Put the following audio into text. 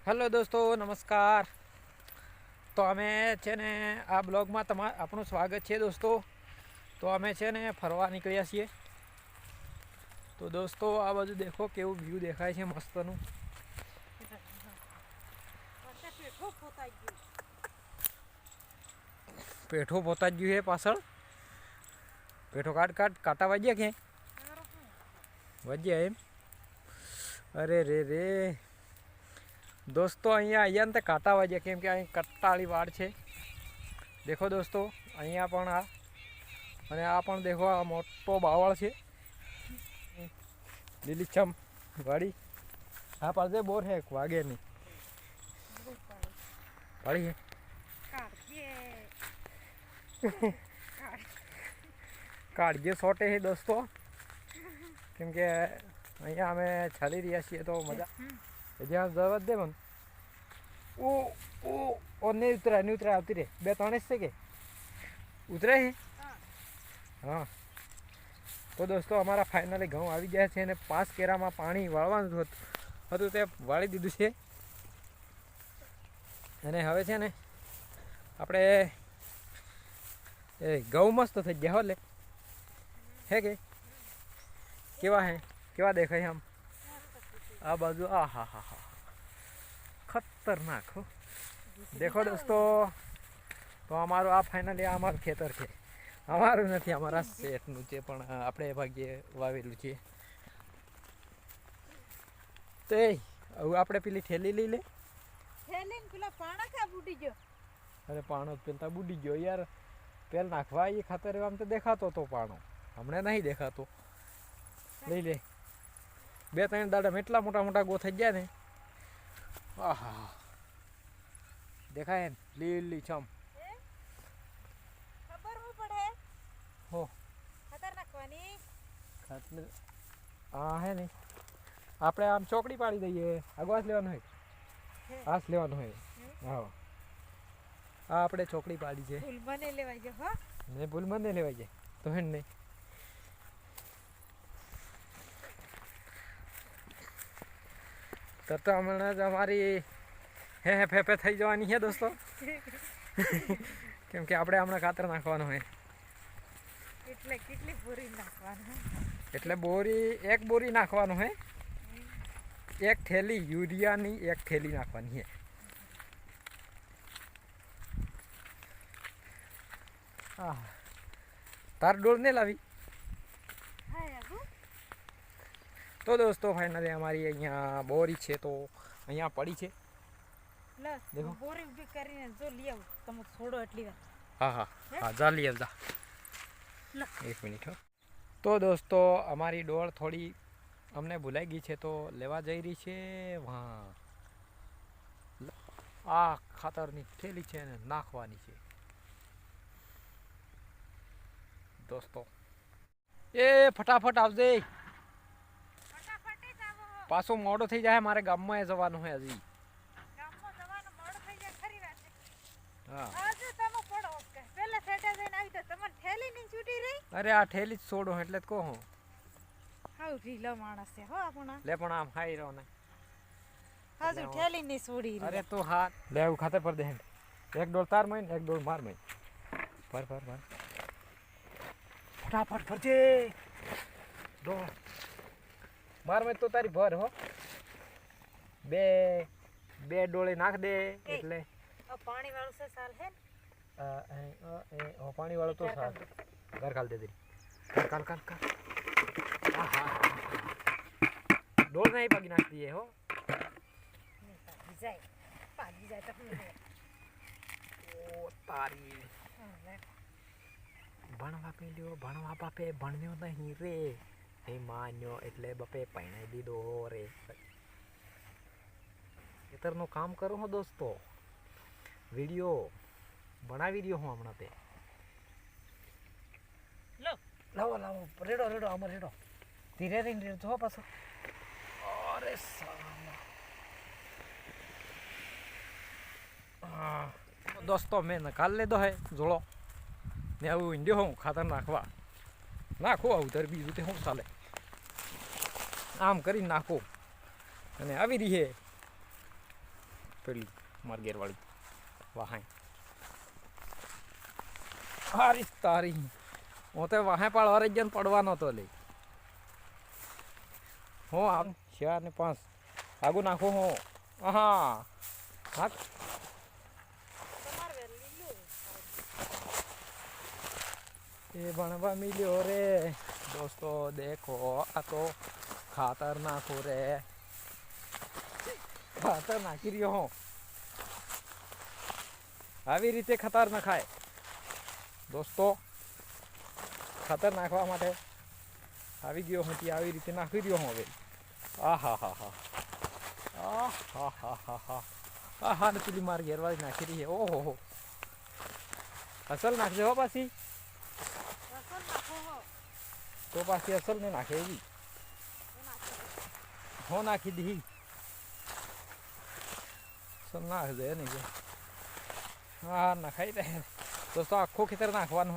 Hello દોસ્તો, નમસ્કાર. તો અમે છે ને આ બ્લોગમાં આપણું સ્વાગત છે દોસ્તો. તો અમે છે ને ફરવા નીકળ્યા છીએ. તો દોસ્તો આ બાજુ દેખો કેવું વ્યૂ દેખાય છે મસ્તનું. પેઠો પોતા જ ગયું છે પાછળ. પેઠો કાંટા વાગ્યા કે વાગ્યા એમ. અરે રે દોસ્તો અહીંયા ને તે કાંટા વાગ્યા કેમ કે અહીં કટ્ટાળી વાડ છે. દેખો દોસ્તો અહીંયા પણ આ અને આ પણ દેખો આ મોટો બાવળ છે લીલીછમ વાડી. આ પાસે બોર હે વાગે નહીં વાડી હે કાઢજે સોટે છે દોસ્તો કેમ કે અહીંયા અમે ચાલી રહ્યા છીએ તો મજા જ્યાં જવા દે મને. ઓ નહીં ઉતરાય આવતી રે. 2-3 છે કે ઉતરાય છે. હા તો દોસ્તો અમારા ફાઇનલી ઘઉં આવી ગયા છે અને 5 કેરામાં પાણી વાળવાનું હતું તે વાળી દીધું છે. અને હવે છે ને આપણે ઘઉં મસ્ત થઈ ગયા હો લે હે કે કેવા દેખાય આમ આ બાજુ. હા ખતરનાક હો. દેખો દોસ્તો તો અમારું આ ફાઇનલી અમારું ખેતર છે. અમારું નથી, અમારા શેઠનું છે પણ આપણે ભાગ્યે વાવેલું છે. તો હવે આપણે પેલી ઠેલી લઈ લે. અરે પાણો પેલા બુડી ગયો યાર. પેલ નાખવા એ ખાતર આમ તો દેખાતો હતો પાણો, હમણાં નહીં દેખાતો. લઈ લે. 2-3 દાડા એટલા મોટા ગો થઈ ગયા ને. આહા દેખાય ને લીલી છમ. હો હા હે ને આપણે આમ ચોકડી પાડી દઈએ. આગવાસ લેવાનું હોય, આસ લેવાનું હોય. હા હા આપણે ચોકડી પાડી છે. ભૂલમાં નહીં લેવાય જાય તો હે નહીં. તો હમણાં જ અમારી હે ફેફે થઈ જવાની છે દોસ્તો કેમ કે આપણે હમણાં ખાતર નાખવાનું હોય. એટલે એક બોરી નાખવાનું હોય. 1 થેલી યુરિયાની 1 થેલી નાખવાની છે. હા તાર ડોળ નહીં લાવી. તો દોસ્તો ફાઇનલી અમારી અહીંયા બોરી છે તો અહીંયા પડી છે. દેખો બોરી ઊભી કરીને જો લઈ આવ તમે છોડો એટલી વાર. હા જા લઈ આવજા. 1 મિનિટ હો. તો દોસ્તો અમારી ડોળ થોડી અમને ભૂલાઈ ગઈ છે તો લેવા જઈ રહી છે. આ ખાતરની થેલી છે ને નાખવાની છે દોસ્તો. એ ફટાફટ આવજે, પાછો મોડો થઈ જાય. મારે ગામમાં જવાનું હોય હજી. અરે આ ઠેલી જ છોડો એટલે જ કહો. લે પણ આમ ખાઈ રહ્યો ને ઠેલી નહીં છોડી. અરે તો હા લે આવું ખાતર પર દે. 1 ડોલ તાર મય 1 ડોલ માર મય. પર ફટાફટ ફરજે. ડોલ માર મય તો તારી ભર હો. બે ડોળે નાખ દે એટલે પાણી વાળું છે સાલ હે. પાણી વાળું તો સાલ ઘર કાલ દે દે. કાલ ડોળ નહીં પાકી નાખ દઈએ હો. તારી ભણવા બાપે ભણ્યો નહીં રે. એ માન્યો એટલે બપે પૈણાઈ દીધો રે. ખેતરનું કામ કરું હો દોસ્તો. વિડીયો બનાવી રહ્યો હું હમણાં. તે લાવો રેડો આમાં રેડો. ધીરે રહીને રેડો જો પાછો. અરે દોસ્તો મેં કાલ લીધો હે જોડો ને આવું ઈંડ્યો હું ખાતર નાખું આવું તારે બીજું તે શું ચાલે. આમ કરીને નાખો અને આવી રહી છે પેલી માર ઘેરવાળી વાહાય હારી તારી હું તો વાહે પાડવા રહી જઈને પડવાનો તો લે હું આમ 4 ને 5 આગું નાખો હું હા નાખ એ ભણવા મિલ્યો રે દોસ્તો દેખો આ તો ખાતર નાખો રે ખાતર નાખી રહ્યો હું આવી રીતે ખાતર નખાય દોસ્તો ખાતર નાખવા માટે આવી ગયો હું ત્યાં આવી રીતે નાખી રહ્યો હું હવે આ હા હા હા હા હા હા હા હા હા ને પેલી માર ઘેરવાળી નાખી રહી છે ઓહો હો અસલ નાખજે હો પાછી તો પાછી અસલ ને નાખે એવી હો નાખી દી અસલ નાખ દે નહીં હા નખાઈ દે દોસ્તો આખો ખેતર નાખવાનું